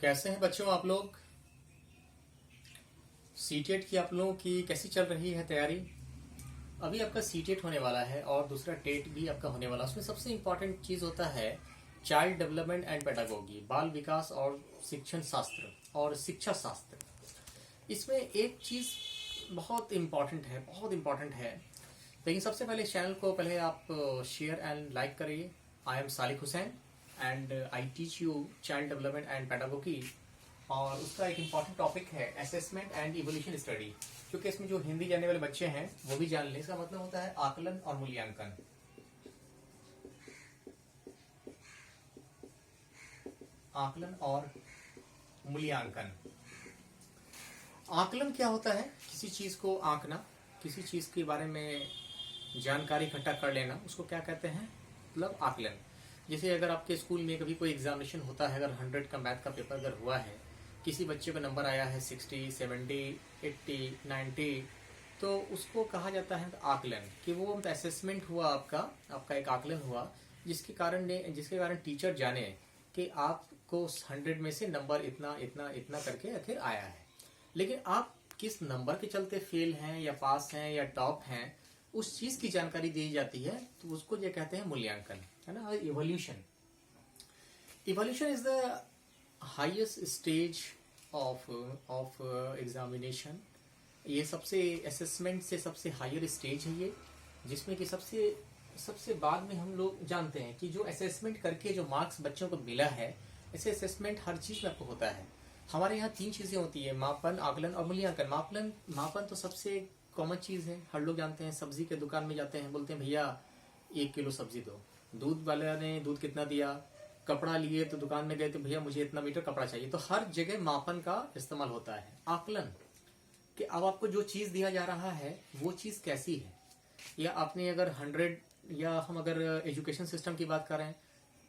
कैसे हैं बच्चों आप लोग। सीटेट की आप लोगों की कैसी चल रही है तैयारी। अभी आपका सीटेट होने वाला है और दूसरा टेट भी आपका होने वाला है। उसमें सबसे इम्पोर्टेंट चीज होता है चाइल्ड डेवलपमेंट एंड पेडागोगी, बाल विकास और शिक्षण शास्त्र और शिक्षा शास्त्र। इसमें एक चीज बहुत इम्पोर्टेंट है, बहुत इम्पोर्टेंट है। लेकिन सबसे पहले चैनल को पहले आप शेयर एंड लाइक करिए। I am Salik Hussain and I teach you child development and pedagogy. और उसका एक इम्पॉर्टेंट टॉपिक है असेसमेंट एंड इवोल्यूशन स्टडी, क्योंकि इसमें जो हिंदी जानने वाले बच्चे हैं वो भी जान लें। इसका मतलब होता है आकलन और मूल्यांकन। आकलन और मूल्यांकन। आकलन क्या होता है? किसी चीज को आंकना, किसी चीज के बारे में जानकारी इकट्ठा कर लेना, उसको क्या कहते हैं? मतलब आकलन। जैसे अगर आपके स्कूल में कभी कोई एग्जामिनेशन होता है, अगर 100 का मैथ का पेपर अगर हुआ है, किसी बच्चे का नंबर आया है 60, 70, 80, 90, तो उसको कहा जाता है आकलन। कि वो असेसमेंट हुआ, आपका एक आकलन हुआ, जिसके कारण टीचर जाने कि आपको 100 में से नंबर इतना इतना इतना करके आखिर आया है। लेकिन आप किस नंबर के चलते फेल हैं या पास हैं या टॉप हैं, उस चीज की जानकारी दी जाती है, तो उसको ये कहते हैं मूल्यांकन, है ना। Evolution is the highest stage of examination. ये सबसे असेसमेंट से सबसे हायर स्टेज है ये, जिसमें कि सबसे बाद में हम लोग जानते हैं कि जो असेसमेंट करके जो मार्क्स बच्चों को मिला है, ऐसे असेसमेंट हर चीज में आपको होता है। हमारे यहाँ 3 चीजें होती है, मापन, आकलन और मूल्यांकन। मापन तो सबसे कॉमन चीज है, हर लोग जानते हैं। सब्जी के दुकान में जाते हैं, बोलते हैं भैया 1 किलो सब्जी दो। दूध वाले ने दूध कितना दिया। कपड़ा लिए तो दुकान में गए तो भैया मुझे इतना मीटर कपड़ा चाहिए। तो हर जगह मापन का इस्तेमाल होता है। आकलन कि अब आपको जो चीज दिया जा रहा है वो चीज कैसी है, या आपने अगर 100, या हम अगर एजुकेशन सिस्टम की बात करें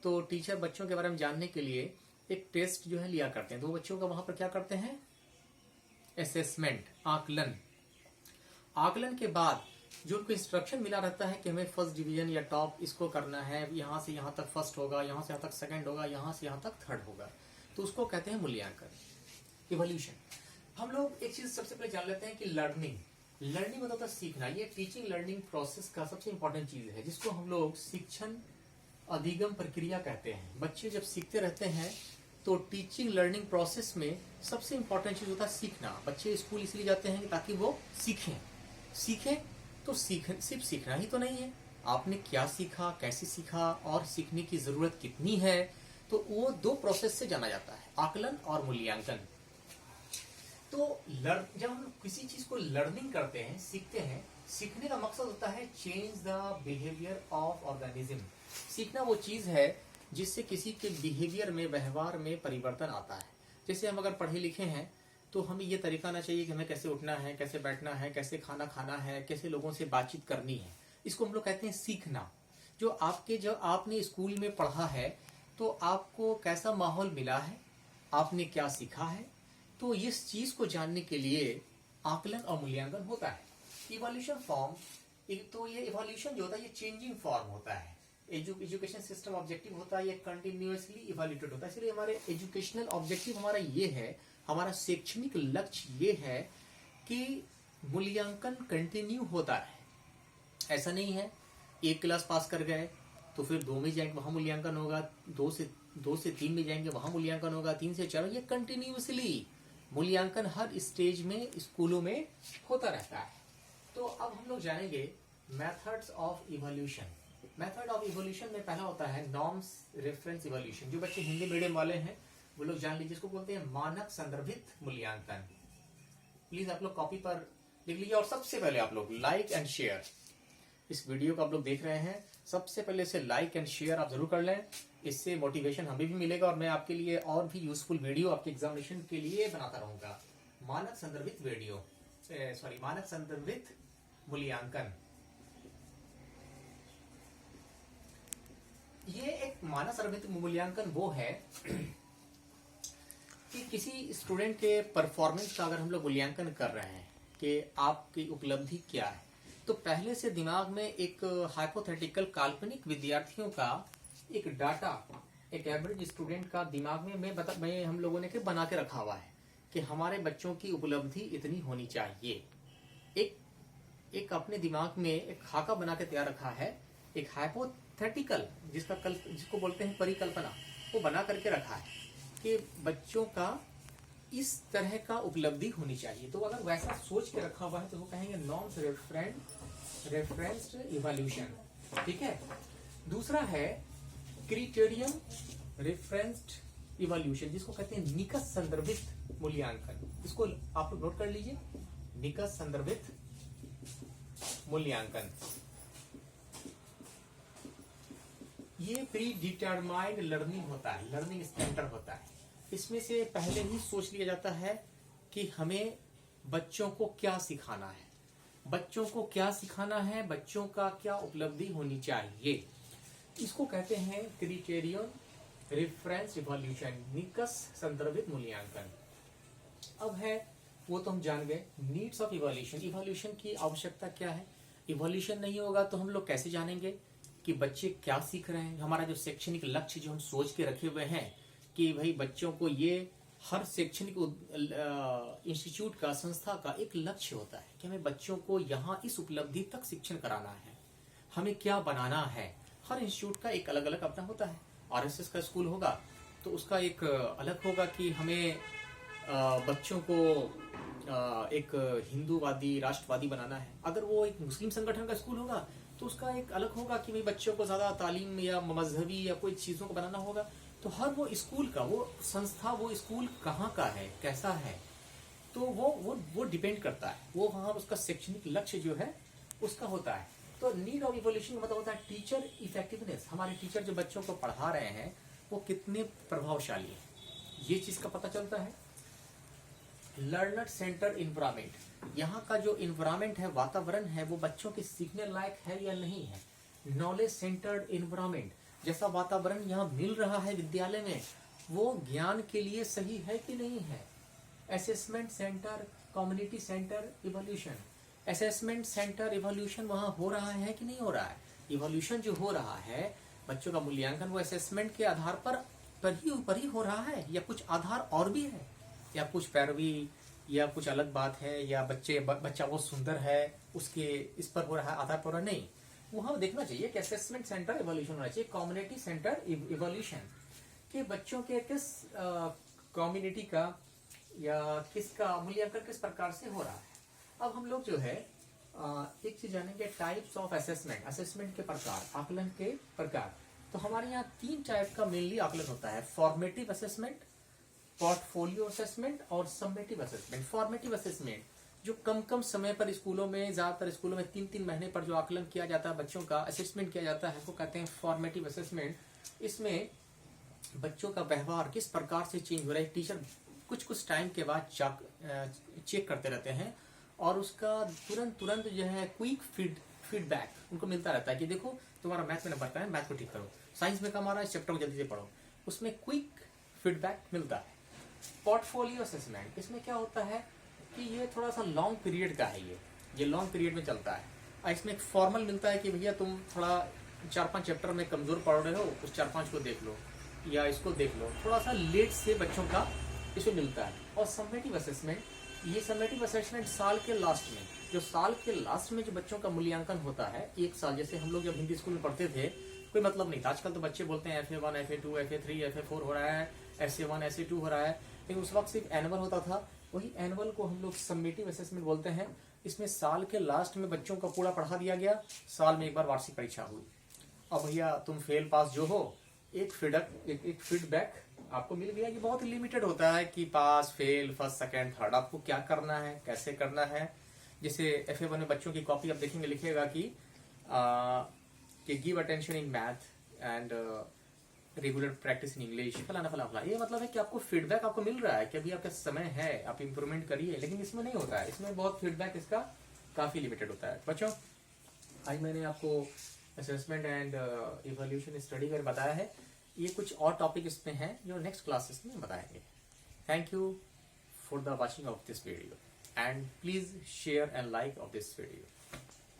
तो टीचर बच्चों के बारे में जानने के लिए एक टेस्ट जो है लिया करते हैं। तो बच्चों का वहां पर क्या करते हैं? असेसमेंट, आकलन। आकलन के बाद जो उनको इंस्ट्रक्शन मिला रहता है कि हमें फर्स्ट डिवीजन या टॉप इसको करना है, यहाँ से यहाँ तक फर्स्ट होगा, यहाँ से यहाँ तक सेकंड होगा, यहाँ से यहाँ तक थर्ड होगा, तो उसको कहते हैं मूल्यांकन, इवोल्यूशन। हम लोग एक चीज सबसे पहले जान लेते हैं कि लर्निंग मतलब होता है सीखना। ये टीचिंग लर्निंग प्रोसेस का सबसे इंपॉर्टेंट चीज है, जिसको हम लोग शिक्षण अधिगम प्रक्रिया कहते हैं। बच्चे जब सीखते रहते हैं तो टीचिंग लर्निंग प्रोसेस में सबसे इंपॉर्टेंट चीज होता है सीखना। बच्चे स्कूल इसलिए जाते हैं ताकि वो सीखें। तो सिर्फ सीखना ही तो नहीं है, आपने क्या सीखा, कैसे सीखा और सीखने की जरूरत कितनी है, तो वो 2 प्रोसेस से जाना जाता है, आकलन और मूल्यांकन। तो जब हम किसी चीज को लर्निंग करते हैं, सीखते हैं, सीखने का मकसद होता है change the behaviour of organism. सीखना वो चीज है जिससे किसी के बिहेवियर में, व्यवहार में परिवर्तन आता है। जैसे हम अगर पढ़े लिखे हैं तो हमें ये तरीका आना चाहिए कि हमें कैसे उठना है, कैसे बैठना है, कैसे खाना खाना है, कैसे लोगों से बातचीत करनी है। इसको हम लोग कहते हैं सीखना। जो आपने स्कूल में पढ़ा है तो आपको कैसा माहौल मिला है, आपने क्या सीखा है, तो इस चीज को जानने के लिए आकलन और मूल्यांकन होता है। इवोल्यूशन फॉर्म, तो ये इवोल्यूशन जो होता है ये चेंजिंग फॉर्म होता है। एजुकेशन सिस्टम ऑब्जेक्टिव होता है ये कंटिन्यूअसली इवोल्यूटेड होता है। इसलिए हमारे एजुकेशनल ऑब्जेक्टिव हमारा ये है, हमारा शैक्षणिक लक्ष्य ये है कि मूल्यांकन कंटिन्यू होता है। ऐसा नहीं है 1 क्लास पास कर गए तो फिर 2 में जाएंगे वहां मूल्यांकन होगा, 2 से 3 में जाएंगे वहां मूल्यांकन होगा, 3 से 4। ये कंटिन्यूअसली मूल्यांकन हर स्टेज में स्कूलों में होता रहता है। तो अब हम लोग जानेंगे methods of evolution. Method of evolution में पहला होता है नॉर्म्स रेफरेंस इवोल्यूशन। जो बच्चे हिंदी मीडियम वाले हैं वो लोग जान लीजिए, इसको बोलते हैं मानक संदर्भित मूल्यांकन। प्लीज आप लोग कॉपी पर लिख लीजिए। और सबसे पहले आप लोग लाइक एंड शेयर, इस वीडियो को आप लोग देख रहे हैं, सबसे पहले इसे लाइक एंड शेयर आप जरूर कर लें। इससे मोटिवेशन हमें भी मिलेगा और मैं आपके लिए और भी यूजफुल वीडियो आपके एग्जामिनेशन के लिए बनाता रहूंगा। मानक संदर्भित मूल्यांकन। ये एक मानक संदर्भित मूल्यांकन वो है कि किसी स्टूडेंट के परफॉर्मेंस का अगर हम लोग मूल्यांकन कर रहे हैं कि आपकी उपलब्धि क्या है, तो पहले से दिमाग में एक हाइपोथेटिकल काल्पनिक विद्यार्थियों का एक डाटा, एक एवरेज स्टूडेंट का दिमाग में मैं हम लोगों ने बना के रखा हुआ है कि हमारे बच्चों की उपलब्धि इतनी होनी चाहिए। एक अपने दिमाग में एक खाका बना के तैयार रखा है, एक हाइपोथेटिकल जिसको बोलते हैं परिकल्पना, वो बना करके रखा है कि बच्चों का इस तरह का उपलब्धि होनी चाहिए। तो अगर वैसा सोच के रखा हुआ है तो वो कहेंगे नॉर्म्स रेफरेंस्ड इवोल्यूशन। ठीक है। दूसरा है क्राइटेरियन रेफरेंस्ड इवोल्यूशन, जिसको कहते हैं निकष संदर्भित मूल्यांकन। इसको आप लोग नोट कर लीजिए, निकष संदर्भित मूल्यांकन। ये प्री डिटरमाइंड लर्निंग होता है, लर्निंग स्टैंडर्ड होता है। इसमें से पहले ही सोच लिया जाता है कि हमें बच्चों को क्या सिखाना है, बच्चों को क्या सिखाना है, बच्चों का क्या उपलब्धि होनी चाहिए। इसको कहते हैं क्राइटेरियन रेफरेंस इवोल्यूशन, निकष संदर्भित मूल्यांकन। अब है वो तो हम जान गए नीड्स ऑफ इवोल्यूशन। इवोल्यूशन की आवश्यकता क्या है? इवोल्यूशन नहीं होगा तो हम लोग कैसे जानेंगे कि बच्चे क्या सीख रहे हैं। हमारा जो शैक्षणिक लक्ष्य जो हम सोच के रखे हुए हैं कि भाई बच्चों को ये हर शैक्षणिक इंस्टीट्यूट का, संस्था का एक लक्ष्य होता है कि हमें बच्चों को यहाँ इस उपलब्धि तक शिक्षण कराना है, हमें क्या बनाना है। हर इंस्टीट्यूट का एक अलग अलग अपना होता है। आरएसएस का स्कूल होगा तो उसका एक अलग होगा कि हमें बच्चों को एक हिंदूवादी, राष्ट्रवादी बनाना है। अगर वो एक मुस्लिम संगठन का स्कूल होगा तो उसका एक अलग होगा कि भाई बच्चों को ज्यादा तालीम या मजहबी या कोई चीजों को बनाना होगा। तो हर वो स्कूल का, वो संस्था, वो स्कूल कहाँ का है, कैसा है, तो वो डिपेंड करता है। वो वहाँ उसका शैक्षणिक लक्ष्य जो है उसका होता है। तो नीड ऑफ इवोल्यूशन मतलब होता है टीचर इफेक्टिवनेस। हमारे टीचर जो बच्चों को पढ़ा रहे हैं वो कितने प्रभावशाली है, ये चीज का पता चलता है। लर्नर सेंटर इन्वायरमेंट, यहाँ का जो इन्वायरमेंट है, वातावरण है, वो बच्चों के सीखने लायक है या नहीं है। नॉलेज सेंटर्ड इन्वायरमेंट, जैसा वातावरण यहाँ मिल रहा है विद्यालय में वो ज्ञान के लिए सही है कि नहीं है। Assessment centre, community centre evolution, assessment centre evolution वहाँ हो रहा है कि नहीं हो रहा है। इवोल्यूशन जो हो रहा है, बच्चों का मूल्यांकन, वो असेसमेंट के आधार पर ही हो रहा है या कुछ आधार और भी है, या कुछ पैरवी या कुछ अलग बात है, या बच्चा वो सुंदर है उसके इस पर हो रहा है, आधार पर हो रहा है। नहीं, वहां देखना चाहिए कि असेसमेंट सेंटर इवोल्यूशन होना चाहिए, कम्युनिटी सेंटर इवोल्यूशन, कि बच्चों के किस कम्युनिटी का या किसका मूल्यांकन किस प्रकार से हो रहा है। अब हम लोग जो है एक चीज जानेंगे, टाइप्स ऑफ असेसमेंट, असेसमेंट के प्रकार, आकलन के प्रकार। तो हमारे यहाँ 3 टाइप का मेनली आकलन होता है, फॉर्मेटिव असेसमेंट, पोर्टफोलियो असेसमेंट और समेटिव असेसमेंट। फॉर्मेटिव असेसमेंट जो कम समय पर स्कूलों में, ज्यादातर स्कूलों में 3-3 महीने पर जो आकलन किया जाता है, बच्चों का असेसमेंट किया जाता है, वो कहते हैं फॉर्मेटिव असेसमेंट। इसमें बच्चों का व्यवहार किस प्रकार से चेंज हो रहा है, टीचर कुछ टाइम के बाद चेक करते रहते हैं और उसका तुरंत जो है क्विक फीडबैक उनको मिलता रहता है कि देखो तुम्हारा मैथ में नंबर का है, मैथ को ठीक करो, साइंस में कम आ रहा है, इस चैप्टर को जल्दी से पढ़ो, उसमें क्विक फीडबैक मिलता है। पोर्टफोलियो असेसमेंट, इसमें क्या होता है कि ये थोड़ा सा लॉन्ग पीरियड का है, ये लॉन्ग पीरियड में चलता है। इसमें एक फॉर्मल मिलता है कि भैया तुम थोड़ा 4-5 चैप्टर में कमजोर पढ़ रहे हो, उस 4-5 को देख लो या इसको देख लो, थोड़ा सा लेट से बच्चों का इसमें मिलता है। और समेटिव असेसमेंट, ये समेटिव असेसमेंट साल के लास्ट में, जो बच्चों का मूल्यांकन होता है, एक साल, जैसे हम लोग जब हिंदी स्कूल में पढ़ते थे कोई मतलब नहीं था। आजकल तो बच्चे बोलते हैं FA1, FA2, FA3, FA4 हो रहा है, SA1, SA2 हो रहा है, लेकिन उस वक्त सिर्फ एनुअल होता था। वही एनुअल को हम लोग समेटिव असेसमेंट बोलते हैं। इसमें साल के लास्ट में बच्चों का पूरा पढ़ा दिया गया, साल में एक बार वार्षिक परीक्षा हुई। अब भैया तुम फेल पास जो हो, एक फीडबैक आपको मिल गया कि बहुत लिमिटेड होता है कि pass fail, first second third, आपको क्या करना है, कैसे करना है। जैसे FA1 में बच्चों की कॉपी आप देखेंगे, लिखेगा कि give attention in math and regular practice in English, फलाना। ये मतलब है कि आपको फीडबैक आपको मिल रहा है कि अभी आपका समय है, आप इंप्रूवमेंट करिए। लेकिन इसमें नहीं होता है, इसमें बहुत फीडबैक इसका काफी लिमिटेड होता है। बच्चों, आज मैंने आपको असेसमेंट एंड इवोल्यूशन स्टडी कर बताया है। ये कुछ और टॉपिक इसमें हैं जो नेक्स्ट क्लासेस में बताएंगे। Thank you for the watching of this video and please share and like of this video.